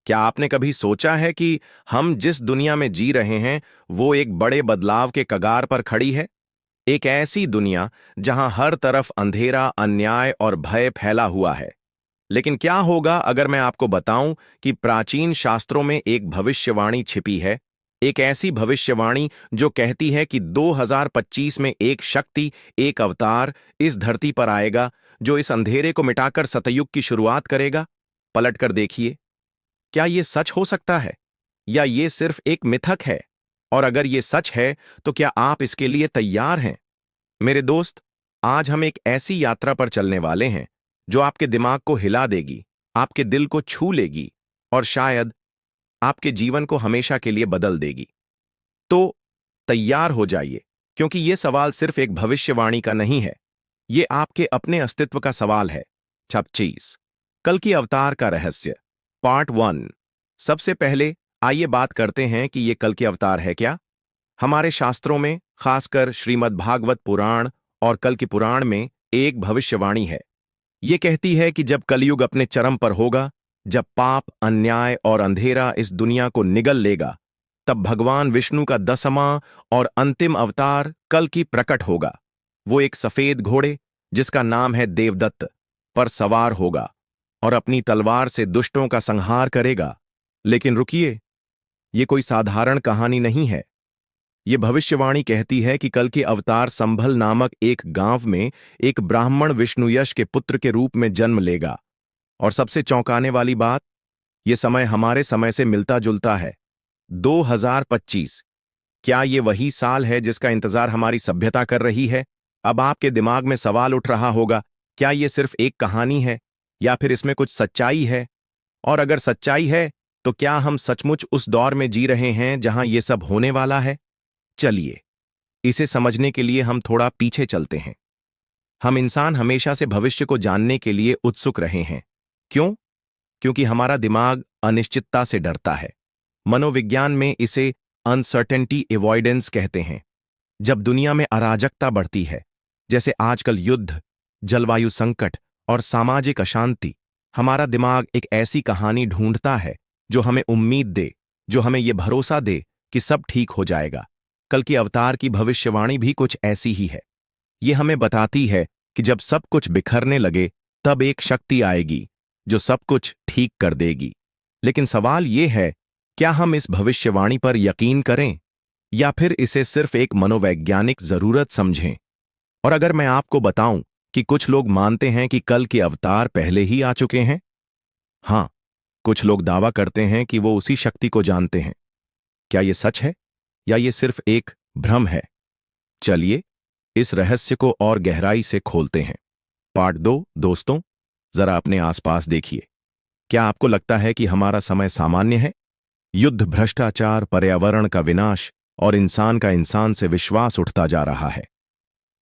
क्या आपने कभी सोचा है कि हम जिस दुनिया में जी रहे हैं वो एक बड़े बदलाव के कगार पर खड़ी है? एक ऐसी दुनिया जहां हर तरफ अंधेरा, अन्याय और भय फैला हुआ है। लेकिन क्या होगा अगर मैं आपको बताऊं कि प्राचीन शास्त्रों में एक भविष्यवाणी छिपी है? एक ऐसी भविष्यवाणी जो कहती है कि 2025 में एक शक्ति, एक अवतार इस धरती पर आएगा जो इस अंधेरे को मिटाकर सतयुग की शुरुआत करेगा। पलट कर देखिए, क्या ये सच हो सकता है या ये सिर्फ एक मिथक है? और अगर ये सच है तो क्या आप इसके लिए तैयार हैं? मेरे दोस्त, आज हम एक ऐसी यात्रा पर चलने वाले हैं जो आपके दिमाग को हिला देगी, आपके दिल को छू लेगी और शायद आपके जीवन को हमेशा के लिए बदल देगी। तो तैयार हो जाइए, क्योंकि ये सवाल सिर्फ एक भविष्यवाणी का नहीं है, ये आपके अपने अस्तित्व का सवाल है। 26 कल की अवतार का रहस्य, पार्ट 1। सबसे पहले आइए बात करते हैं कि ये कल की अवतार है क्या। हमारे शास्त्रों में, खासकर श्रीमद् भागवत पुराण और कल की पुराण में, एक भविष्यवाणी है। ये कहती है कि जब कलयुग अपने चरम पर होगा, जब पाप, अन्याय और अंधेरा इस दुनिया को निगल लेगा, तब भगवान विष्णु का 10वां और अंतिम अवतार कल की प्रकट होगा। वो एक सफेद घोड़े, जिसका नाम है देवदत्त, पर सवार होगा और अपनी तलवार से दुष्टों का संहार करेगा। लेकिन रुकिए, ये कोई साधारण कहानी नहीं है। ये भविष्यवाणी कहती है कि कल के अवतार संभल नामक एक गांव में एक ब्राह्मण विष्णुयश के पुत्र के रूप में जन्म लेगा। और सबसे चौंकाने वाली बात, ये समय हमारे समय से मिलता जुलता है। 2025। क्या ये वही साल है जिसका इंतजार हमारी सभ्यता कर रही है? अब आपके दिमाग में सवाल उठ रहा होगा, क्या ये सिर्फ एक कहानी है या फिर इसमें कुछ सच्चाई है? और अगर सच्चाई है तो क्या हम सचमुच उस दौर में जी रहे हैं जहां ये सब होने वाला है? चलिए, इसे समझने के लिए हम थोड़ा पीछे चलते हैं। हम इंसान हमेशा से भविष्य को जानने के लिए उत्सुक रहे हैं। क्यों? क्योंकि हमारा दिमाग अनिश्चितता से डरता है। मनोविज्ञान में इसे अनसर्टेनिटी एवॉइडेंस कहते हैं। जब दुनिया में अराजकता बढ़ती है, जैसे आजकल युद्ध, जलवायु संकट और सामाजिक अशांति, हमारा दिमाग एक ऐसी कहानी ढूंढता है जो हमें उम्मीद दे, जो हमें यह भरोसा दे कि सब ठीक हो जाएगा। कल की अवतार की भविष्यवाणी भी कुछ ऐसी ही है। ये हमें बताती है कि जब सब कुछ बिखरने लगे, तब एक शक्ति आएगी जो सब कुछ ठीक कर देगी। लेकिन सवाल ये है, क्या हम इस भविष्यवाणी पर यकीन करें या फिर इसे सिर्फ एक मनोवैज्ञानिक जरूरत समझें? और अगर मैं आपको बताऊं कि कुछ लोग मानते हैं कि कल के अवतार पहले ही आ चुके हैं। हां, कुछ लोग दावा करते हैं कि वो उसी शक्ति को जानते हैं। क्या ये सच है या ये सिर्फ एक भ्रम है? चलिए, इस रहस्य को और गहराई से खोलते हैं। पार्ट 2। दोस्तों, जरा अपने आसपास देखिए। क्या आपको लगता है कि हमारा समय सामान्य है? युद्ध, भ्रष्टाचार, पर्यावरण का विनाश और इंसान का इंसान से विश्वास उठता जा रहा है।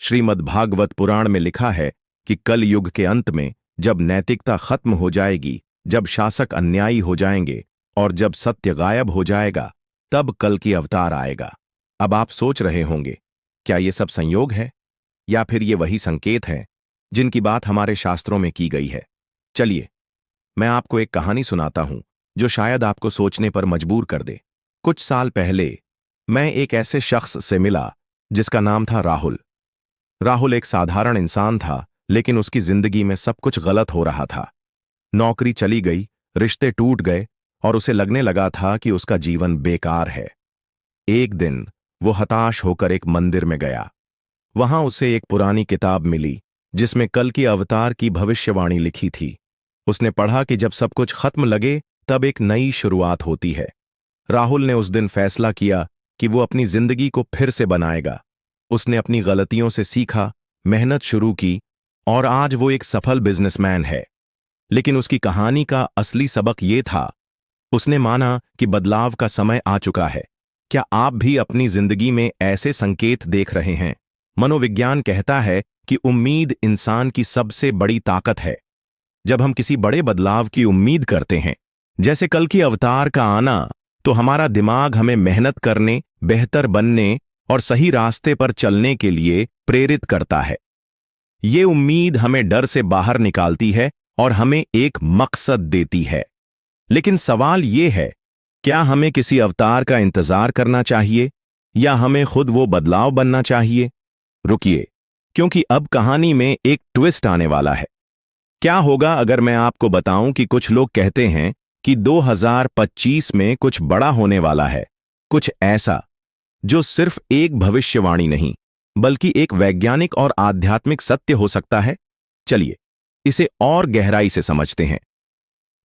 श्रीमद् भागवत पुराण में लिखा है कि कल युग के अंत में, जब नैतिकता खत्म हो जाएगी, जब शासक अन्यायी हो जाएंगे और जब सत्य गायब हो जाएगा, तब कल की अवतार आएगा। अब आप सोच रहे होंगे, क्या ये सब संयोग है या फिर ये वही संकेत हैं जिनकी बात हमारे शास्त्रों में की गई है? चलिए, मैं आपको एक कहानी सुनाता हूं जो शायद आपको सोचने पर मजबूर कर दे। कुछ साल पहले मैं एक ऐसे शख्स से मिला जिसका नाम था राहुल। राहुल एक साधारण इंसान था, लेकिन उसकी जिंदगी में सब कुछ गलत हो रहा था। नौकरी चली गई, रिश्ते टूट गए और उसे लगने लगा था कि उसका जीवन बेकार है। एक दिन वो हताश होकर एक मंदिर में गया। वहां उसे एक पुरानी किताब मिली जिसमें कल की अवतार की भविष्यवाणी लिखी थी। उसने पढ़ा कि जब सब कुछ खत्म लगे, तब एक नई शुरुआत होती है। राहुल ने उस दिन फैसला किया कि वो अपनी जिंदगी को फिर से बनाएगा। उसने अपनी गलतियों से सीखा, मेहनत शुरू की और आज वो एक सफल बिजनेसमैन है। लेकिन उसकी कहानी का असली सबक ये था, उसने माना कि बदलाव का समय आ चुका है। क्या आप भी अपनी जिंदगी में ऐसे संकेत देख रहे हैं? मनोविज्ञान कहता है कि उम्मीद इंसान की सबसे बड़ी ताकत है। जब हम किसी बड़े बदलाव की उम्मीद करते हैं, जैसे कल की अवतार का आना, तो हमारा दिमाग हमें मेहनत करने, बेहतर बनने और सही रास्ते पर चलने के लिए प्रेरित करता है। ये उम्मीद हमें डर से बाहर निकालती है और हमें एक मकसद देती है। लेकिन सवाल ये है, क्या हमें किसी अवतार का इंतजार करना चाहिए या हमें खुद वो बदलाव बनना चाहिए? रुकिए, क्योंकि अब कहानी में एक ट्विस्ट आने वाला है। क्या होगा अगर मैं आपको बताऊं कि कुछ लोग कहते हैं कि 2025 में कुछ बड़ा होने वाला है, कुछ ऐसा जो सिर्फ एक भविष्यवाणी नहीं बल्कि एक वैज्ञानिक और आध्यात्मिक सत्य हो सकता है? चलिए इसे और गहराई से समझते हैं।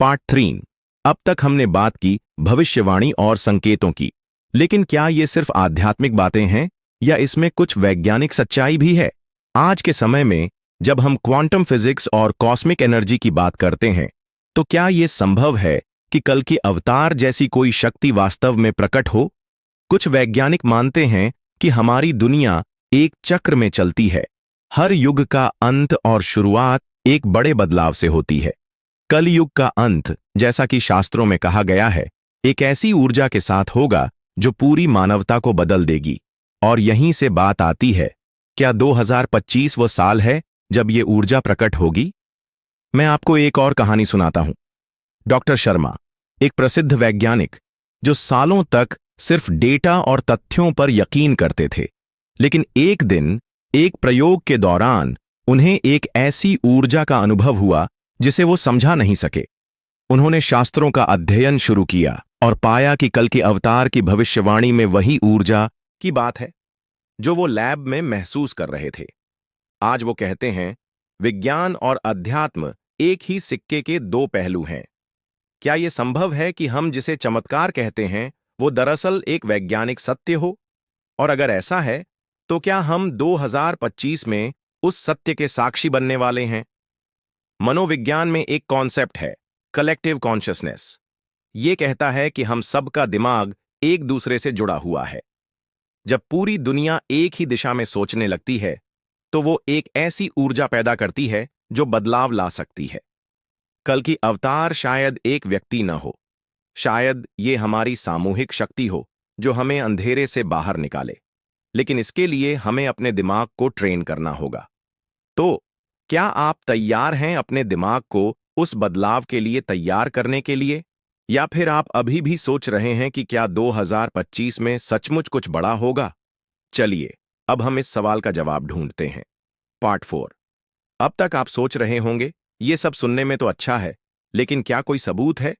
पार्ट 3। अब तक हमने बात की भविष्यवाणी और संकेतों की, लेकिन क्या ये सिर्फ आध्यात्मिक बातें हैं या इसमें कुछ वैज्ञानिक सच्चाई भी है? आज के समय में जब हम क्वांटम फिजिक्स और कॉस्मिक एनर्जी की बात करते हैं, तो क्या यह संभव है कि कल की अवतार जैसी कोई शक्ति वास्तव में प्रकट हो? कुछ वैज्ञानिक मानते हैं कि हमारी दुनिया एक चक्र में चलती है। हर युग का अंत और शुरुआत एक बड़े बदलाव से होती है। कल युग का अंत, जैसा कि शास्त्रों में कहा गया है, एक ऐसी ऊर्जा के साथ होगा जो पूरी मानवता को बदल देगी। और यहीं से बात आती है, क्या 2025 वो साल है जब ये ऊर्जा प्रकट होगी? मैं आपको एक और कहानी सुनाता हूं। डॉक्टर शर्मा, एक प्रसिद्ध वैज्ञानिक जो सालों तक सिर्फ डेटा और तथ्यों पर यकीन करते थे, लेकिन एक दिन एक प्रयोग के दौरान उन्हें एक ऐसी ऊर्जा का अनुभव हुआ जिसे वो समझा नहीं सके। उन्होंने शास्त्रों का अध्ययन शुरू किया और पाया कि कल के अवतार की भविष्यवाणी में वही ऊर्जा की बात है जो वो लैब में महसूस कर रहे थे। आज वो कहते हैं, विज्ञान और अध्यात्म एक ही सिक्के के दो पहलू हैं। क्या यह संभव है कि हम जिसे चमत्कार कहते हैं वो दरअसल एक वैज्ञानिक सत्य हो? और अगर ऐसा है, तो क्या हम 2025 में उस सत्य के साक्षी बनने वाले हैं? मनोविज्ञान में एक कॉन्सेप्ट है, कलेक्टिव कॉन्शियसनेस। ये कहता है कि हम सबका दिमाग एक दूसरे से जुड़ा हुआ है। जब पूरी दुनिया एक ही दिशा में सोचने लगती है, तो वो एक ऐसी ऊर्जा पैदा करती है जो बदलाव ला सकती है। कल की अवतार शायद एक व्यक्ति न हो, शायद ये हमारी सामूहिक शक्ति हो जो हमें अंधेरे से बाहर निकाले। लेकिन इसके लिए हमें अपने दिमाग को ट्रेन करना होगा। तो क्या आप तैयार हैं अपने दिमाग को उस बदलाव के लिए तैयार करने के लिए? या फिर आप अभी भी सोच रहे हैं कि क्या 2025 में सचमुच कुछ बड़ा होगा? चलिए अब हम इस सवाल का जवाब ढूंढते हैं। पार्ट 4। अब तक आप सोच रहे होंगे, ये सब सुनने में तो अच्छा है, लेकिन क्या कोई सबूत है?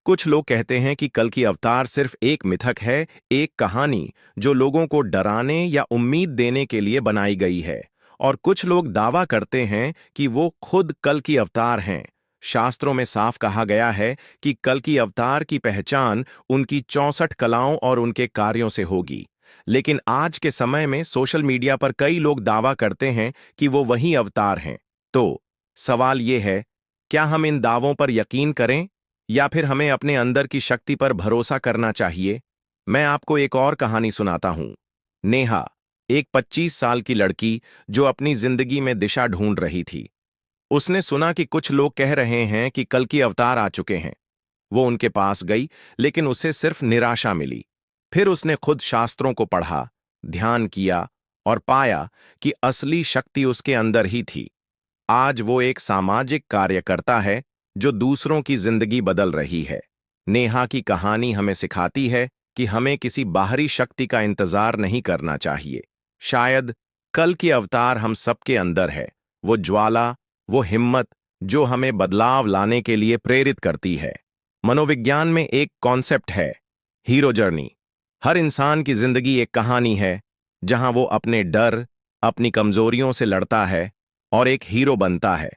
कुछ लोग कहते हैं कि कल की अवतार सिर्फ एक मिथक है, एक कहानी जो लोगों को डराने या उम्मीद देने के लिए बनाई गई है। और कुछ लोग दावा करते हैं कि वो खुद कल की अवतार हैं। शास्त्रों में साफ कहा गया है कि कल की अवतार की पहचान उनकी 64 कलाओं और उनके कार्यों से होगी। लेकिन आज के समय में सोशल मीडिया पर कई लोग दावा करते हैं कि वो वही अवतार हैं। तो सवाल ये है, क्या हम इन दावों पर यकीन करें या फिर हमें अपने अंदर की शक्ति पर भरोसा करना चाहिए? मैं आपको एक और कहानी सुनाता हूं। नेहा, एक 25 साल की लड़की जो अपनी जिंदगी में दिशा ढूंढ रही थी। उसने सुना कि कुछ लोग कह रहे हैं कि कल की अवतार आ चुके हैं। वो उनके पास गई, लेकिन उसे सिर्फ निराशा मिली। फिर उसने खुद शास्त्रों को पढ़ा, ध्यान किया और पाया कि असली शक्ति उसके अंदर ही थी। आज वो एक सामाजिक कार्यकर्ता है जो दूसरों की जिंदगी बदल रही है। नेहा की कहानी हमें सिखाती है कि हमें किसी बाहरी शक्ति का इंतजार नहीं करना चाहिए। शायद कल की अवतार हम सबके अंदर है, वो ज्वाला, वो हिम्मत जो हमें बदलाव लाने के लिए प्रेरित करती है। मनोविज्ञान में एक कॉन्सेप्ट है, हीरो जर्नी। हर इंसान की जिंदगी एक कहानी है जहां वो अपने डर, अपनी कमजोरियों से लड़ता है और एक हीरो बनता है।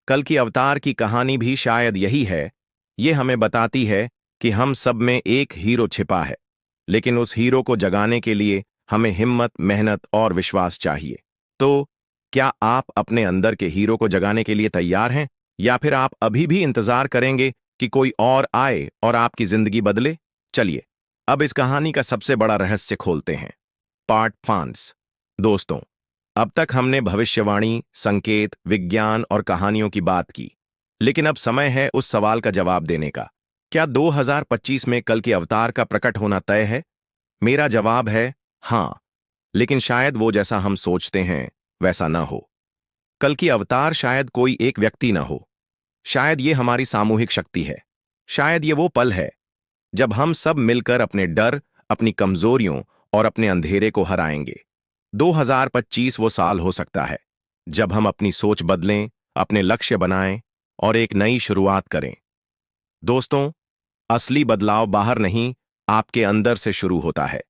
कल की अवतार की कहानी भी शायद यही है। ये हमें बताती है कि हम सब में एक हीरो छिपा है, लेकिन उस हीरो को जगाने के लिए हमें हिम्मत, मेहनत और विश्वास चाहिए। तो क्या आप अपने अंदर के हीरो को जगाने के लिए तैयार हैं या फिर आप अभी भी इंतजार करेंगे कि कोई और आए और आपकी जिंदगी बदले? चलिए अब इस कहानी का सबसे बड़ा रहस्य खोलते हैं। पार्ट 5। दोस्तों, अब तक हमने भविष्यवाणी, संकेत, विज्ञान और कहानियों की बात की, लेकिन अब समय है उस सवाल का जवाब देने का। क्या 2025 में कल के अवतार का प्रकट होना तय है? मेरा जवाब है हाँ, लेकिन शायद वो जैसा हम सोचते हैं वैसा ना हो। कल की अवतार शायद कोई एक व्यक्ति ना हो, शायद ये हमारी सामूहिक शक्ति है। शायद ये वो पल है जब हम सब मिलकर अपने डर, अपनी कमजोरियों और अपने अंधेरे को हराएंगे। 2025 वो साल हो सकता है जब हम अपनी सोच बदलें, अपने लक्ष्य बनाएं और एक नई शुरुआत करें। दोस्तों, असली बदलाव बाहर नहीं, आपके अंदर से शुरू होता है।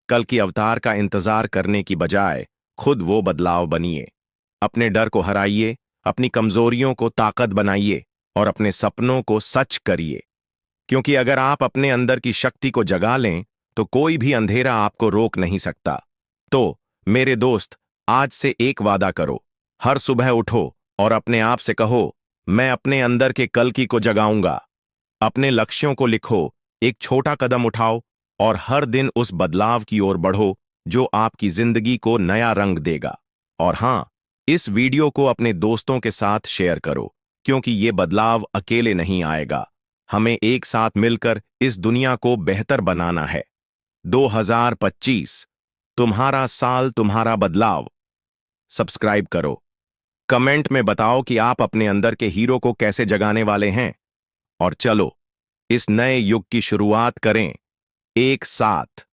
कल की अवतार का इंतजार करने की बजाय खुद वो बदलाव बनिए। अपने डर को हराइए, अपनी कमजोरियों को ताकत बनाइए और अपने सपनों को सच करिए। क्योंकि अगर आप अपने अंदर की शक्ति को जगा लें तो कोई भी अंधेरा आपको रोक नहीं सकता। तो मेरे दोस्त, आज से एक वादा करो। हर सुबह उठो और अपने आप से कहो, मैं अपने अंदर के कल की को जगाऊंगा। अपने लक्ष्यों को लिखो, एक छोटा कदम उठाओ और हर दिन उस बदलाव की ओर बढ़ो जो आपकी जिंदगी को नया रंग देगा। और हाँ, इस वीडियो को अपने दोस्तों के साथ शेयर करो, क्योंकि ये बदलाव अकेले नहीं आएगा। हमें एक साथ मिलकर इस दुनिया को बेहतर बनाना है। 2025 तुम्हारा साल, तुम्हारा बदलाव। सब्सक्राइब करो, कमेंट में बताओ कि आप अपने अंदर के हीरो को कैसे जगाने वाले हैं। और चलो, इस नए युग की शुरुआत करें एक साथ।